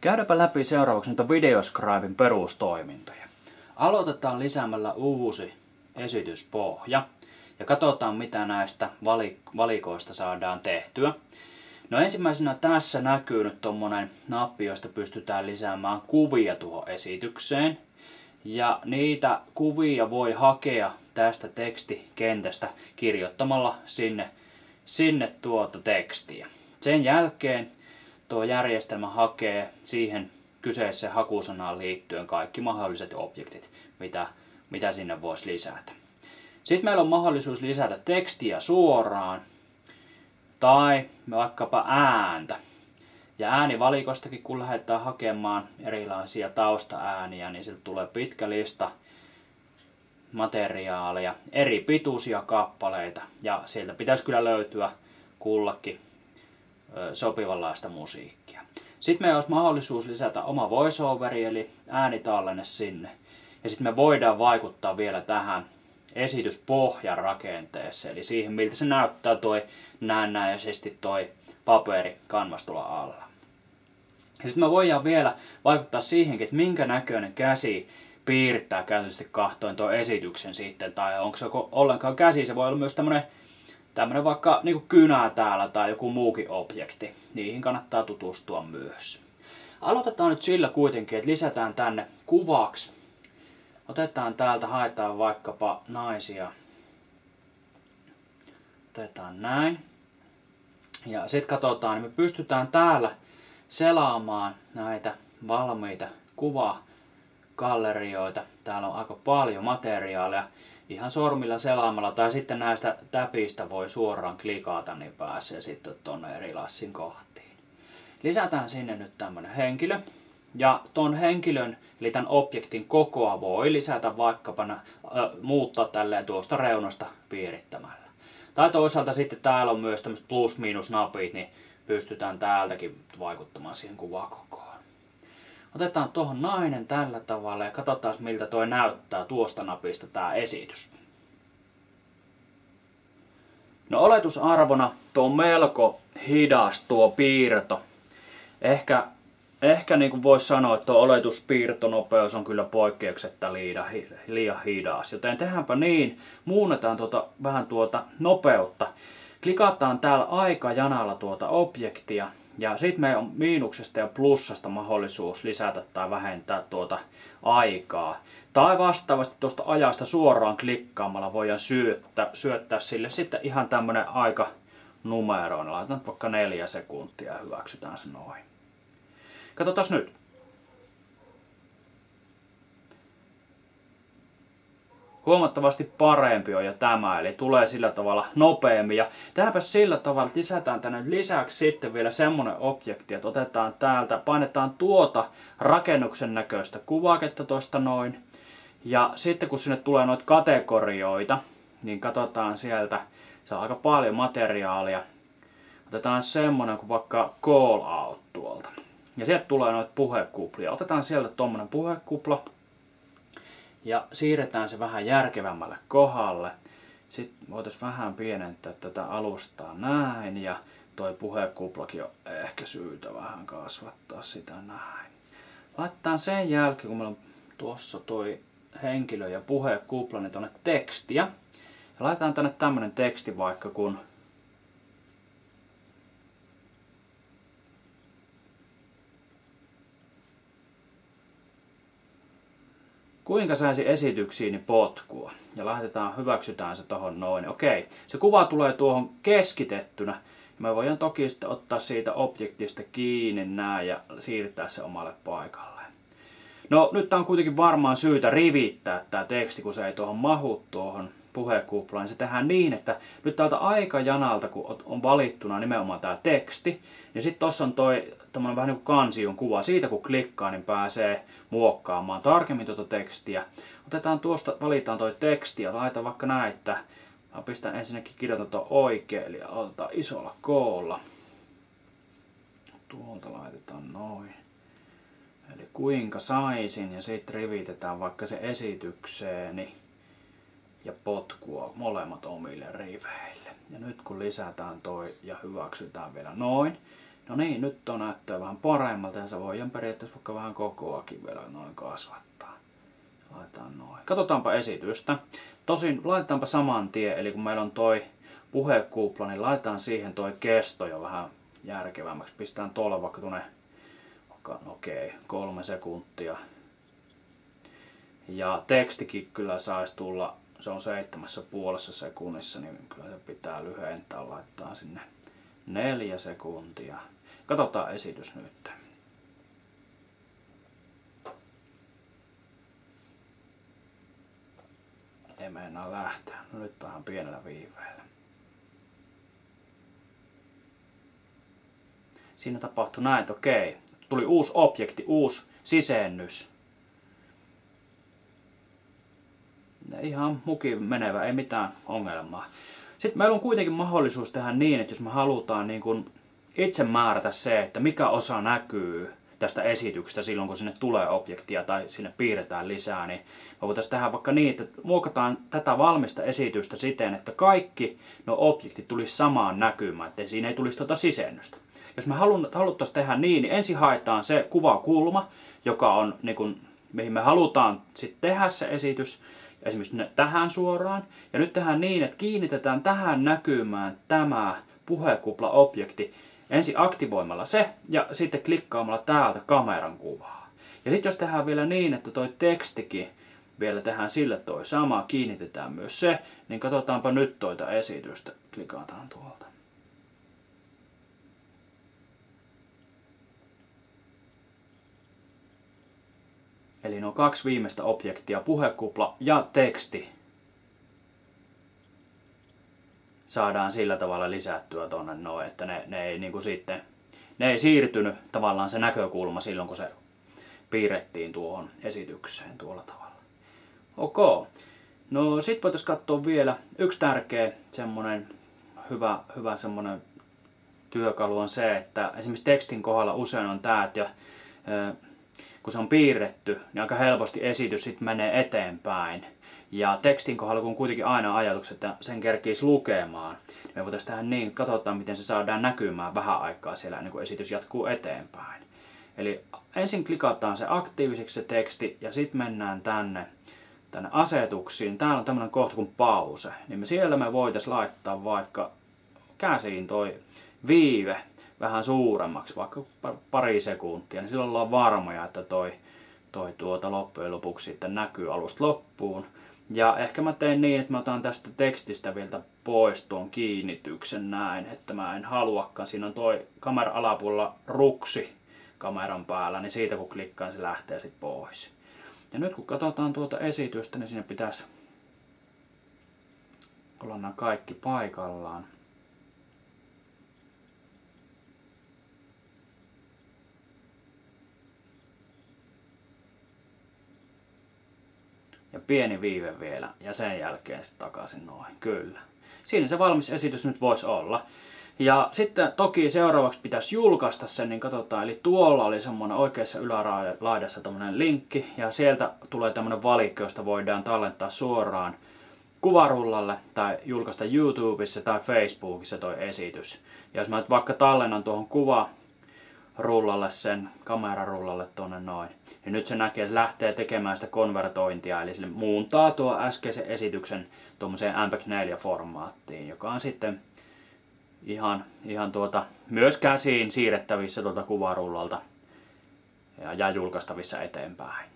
Käydäpä läpi seuraavaksi noita Videoscriben perustoimintoja. Aloitetaan lisäämällä uusi esityspohja ja katsotaan mitä näistä valikoista saadaan tehtyä. No ensimmäisenä tässä näkyy nyt tommonen nappi, josta pystytään lisäämään kuvia tuohon esitykseen. Ja niitä kuvia voi hakea tästä tekstikentästä kirjoittamalla sinne tuota tekstiä. Sen jälkeen tuo järjestelmä hakee siihen kyseiseen hakusanaan liittyen kaikki mahdolliset objektit, mitä sinne voisi lisätä. Sitten meillä on mahdollisuus lisätä tekstiä suoraan tai vaikkapa ääntä. Ja äänivalikostakin kun lähdetään hakemaan erilaisia taustaääniä, niin sieltä tulee pitkä lista materiaaleja, eri pituisia kappaleita ja sieltä pitäisi kyllä löytyä kullakin sopivanlaista musiikkia. Sitten meillä olisi mahdollisuus lisätä oma voiceoveri eli äänitallenne sinne. Ja sitten me voidaan vaikuttaa vielä tähän esityspohjan rakenteeseen, eli siihen miltä se näyttää näennäisesti toi paperi kanvastulla alla. Ja sitten me voidaan vielä vaikuttaa siihenkin, että minkä näköinen käsi piirtää käytännössä kahtoen tuon esityksen sitten, tai onko se ollenkaan käsi, se voi olla myös tämmönen vaikka niin kuin kynä täällä tai joku muukin objekti. Niihin kannattaa tutustua myös. Aloitetaan nyt sillä kuitenkin, että lisätään tänne kuvaksi. Otetaan täältä, haetaan vaikkapa naisia. Otetaan näin. Ja sitten katsotaan, niin me pystytään täällä selaamaan näitä valmiita kuvagallerioita. Täällä on aika paljon materiaalia. Ihan sormilla selaamalla tai sitten näistä täpistä voi suoraan klikata, niin pääsee sitten tuonne erilaisiin kohtiin. Lisätään sinne nyt tämmönen henkilö. Ja ton henkilön, eli tämän objektin kokoa voi lisätä vaikkapa muuttaa tälleen tuosta reunasta piirittämällä. Tai toisaalta sitten täällä on myös tämmöiset plus-miinus-napit, niin pystytään täältäkin vaikuttamaan siihen kuvakokoon. Otetaan tuohon nainen tällä tavalla ja katsotaan miltä toi näyttää tuosta napista tää esitys. No oletusarvona tuo on melko hidas tuo piirto. Ehkä niin kuin voisi sanoa, että tuo oletuspiirtonopeus on kyllä poikkeuksetta liian hidas. Joten tehdäänpä niin, muunnetaan vähän tuota nopeutta. Klikataan täällä aikajanalla tuota objektia. Ja sitten meillä on miinuksesta ja plussasta mahdollisuus lisätä tai vähentää tuota aikaa. Tai vastaavasti tuosta ajasta suoraan klikkaamalla voidaan syöttää sille sitten ihan tämmönen aikanumero. Laitetaan vaikka 4 sekuntia ja hyväksytään se noin. Katsotaan nyt. Huomattavasti parempi on jo tämä, eli tulee sillä tavalla nopeammin. Ja tehdäänpä sillä tavalla, että lisätään tänne lisäksi sitten vielä semmonen objekti, että otetaan täältä, painetaan tuota rakennuksen näköistä kuvaketta tuosta noin. Ja sitten kun sinne tulee noita kategorioita, niin katsotaan sieltä, se on aika paljon materiaalia. Otetaan semmonen kuin vaikka call out tuolta. Ja sieltä tulee noita puhekuplia. Otetaan sieltä tommonen puhekupla. Ja siirretään se vähän järkevämmälle kohdalle. Sitten voitaisiin vähän pienentää tätä alustaa näin. Ja toi puhekuplakin on ehkä syytä vähän kasvattaa sitä näin. Laitetaan sen jälkeen, kun meillä on tuossa toi henkilö ja puhekupla, niin tonne tekstiä. Ja laitetaan tänne tämmönen teksti vaikka kun kuinka saisi esityksiini potkua? Ja hyväksytään se tohon noin. Okei, se kuva tulee tuohon keskitettynä. Me voidaan toki sitten ottaa siitä objektista kiinni näin ja siirtää se omalle paikalleen. No nyt on kuitenkin varmaan syytä rivittää tämä teksti, kun se ei tuohon mahu tuohon puhekuplaan. Se tehdään niin, että nyt täältä aikajanalta, kun on valittuna nimenomaan tämä teksti, niin sitten tuossa on tämmöinen vähän niin kuin kansion kuva. Siitä kun klikkaa, niin pääsee muokkaamaan tarkemmin tuota tekstiä. Otetaan tuosta, valitaan toi teksti ja laitan vaikka näitä. Mä pistän ensinnäkin kirjoitan tuon oikein, eli aloitetaan isolla koolla. Tuolta laitetaan noin. Eli kuinka saisin ja sitten rivitetään vaikka se esitykseeni ja potkua molemmat omille riveille. Ja nyt kun lisätään toi ja hyväksytään vielä noin, No niin, nyt on näyttää vähän paremmalta ja se voidaan periaatteessa vaikka vähän kokoakin vielä noin kasvattaa. Laitetaan noin. Katsotaanpa esitystä. Tosin laitetaanpa saman tien, eli kun meillä on toi puhekupla, niin laitetaan siihen toi kesto jo vähän järkevämmäksi. Pistetään tuolla vaikka tuonne, okei, 3 sekuntia. Ja tekstikin kyllä saisi tulla, se on 7,5 sekunnissa, niin kyllä se pitää lyhentää, laittaa sinne 4 sekuntia. Katsotaan esitys nyt. Ei meinaa lähteä. No nyt vähän pienellä viiveellä. Siinä tapahtui näin, että okei. Tuli uusi objekti, uusi sisennys. Ihan mukin menevä, ei mitään ongelmaa. Sitten meillä on kuitenkin mahdollisuus tehdä niin, että jos me halutaan niin kuin itse määrätä se, että mikä osa näkyy tästä esityksestä silloin, kun sinne tulee objektia tai sinne piirretään lisää, niin me voitaisiin tehdä vaikka niin, että muokataan tätä valmista esitystä siten, että kaikki nuo objektit tulisi samaan näkymään, ettei siinä ei tulisi tuota sisennystä. Jos me haluttaisiin tehdä niin ensin haetaan se kuvakulma, joka on, niin kuin, mihin me halutaan sitten tehdä se esitys, esimerkiksi tähän suoraan. Ja nyt tehdään niin, että kiinnitetään tähän näkymään tämä puhekupla-objekti ensin aktivoimalla se ja sitten klikkaamalla täältä kameran kuvaa. Ja sitten jos tehdään vielä niin, että toi tekstikin vielä tehdään sille toi sama, kiinnitetään myös se, niin katsotaanpa nyt toita esitystä. Klikataan tuolta. Eli nuo 2 viimeistä objektia, puhekupla ja teksti, saadaan sillä tavalla lisättyä tuonne noin, että ne ei niinku sitten, ne ei siirtynyt tavallaan se näkökulma silloin, kun se piirrettiin tuohon esitykseen tuolla tavalla. Ok. No sit voitaisiin katsoa vielä yksi tärkeä semmonen hyvä semmonen työkalu on se, että esimerkiksi tekstin kohdalla usein on tää, että kun se on piirretty, niin aika helposti esitys sitten menee eteenpäin. Ja tekstin kohdalla, kun on kuitenkin aina ajatus, että sen kerkiisi lukemaan, niin me voitaisiin tehdä niin, katsotaan miten se saadaan näkymään vähän aikaa siellä, niin kuin esitys jatkuu eteenpäin. Eli ensin klikataan se aktiiviseksi se teksti ja sitten mennään tänne asetuksiin. Täällä on tämmöinen kohta kuin pause. Niin siellä me voitaisiin laittaa vaikka käsiin toi viive vähän suuremmaksi, vaikka pari sekuntia, niin silloin ollaan varmoja, että toi loppujen lopuksi sitten näkyy alusta loppuun. Ja ehkä mä teen niin, että mä otan tästä tekstistä vielä pois tuon kiinnityksen näin, että mä en haluakaan. Siinä on toi kameran alapuolella ruksi kameran päällä, niin siitä kun klikkaan se lähtee sitten pois. Ja nyt kun katsotaan tuota esitystä, niin siinä pitäisi olla nämä kaikki paikallaan. Ja pieni viive vielä ja sen jälkeen sitten takaisin noin. Kyllä. Siinä se valmis esitys nyt voisi olla. Ja sitten toki seuraavaksi pitäisi julkaista sen, niin katsotaan. Eli tuolla oli semmoinen oikeassa ylälaidassa tämmöinen linkki ja sieltä tulee tämmöinen valikko, josta voidaan tallentaa suoraan kuvarullalle tai julkaista YouTubessa tai Facebookissa toi esitys. Ja jos mä nyt vaikka tallennan tuohon kuvarullalle sen kamerarullalle tuonne noin, niin nyt se näkee, että se lähtee tekemään sitä konvertointia, eli se muuntaa tuo äskeisen esityksen tuommoiseen MP4-formaattiin, joka on sitten ihan myös käsiin siirrettävissä tuolta kuvarullalta ja julkaistavissa eteenpäin.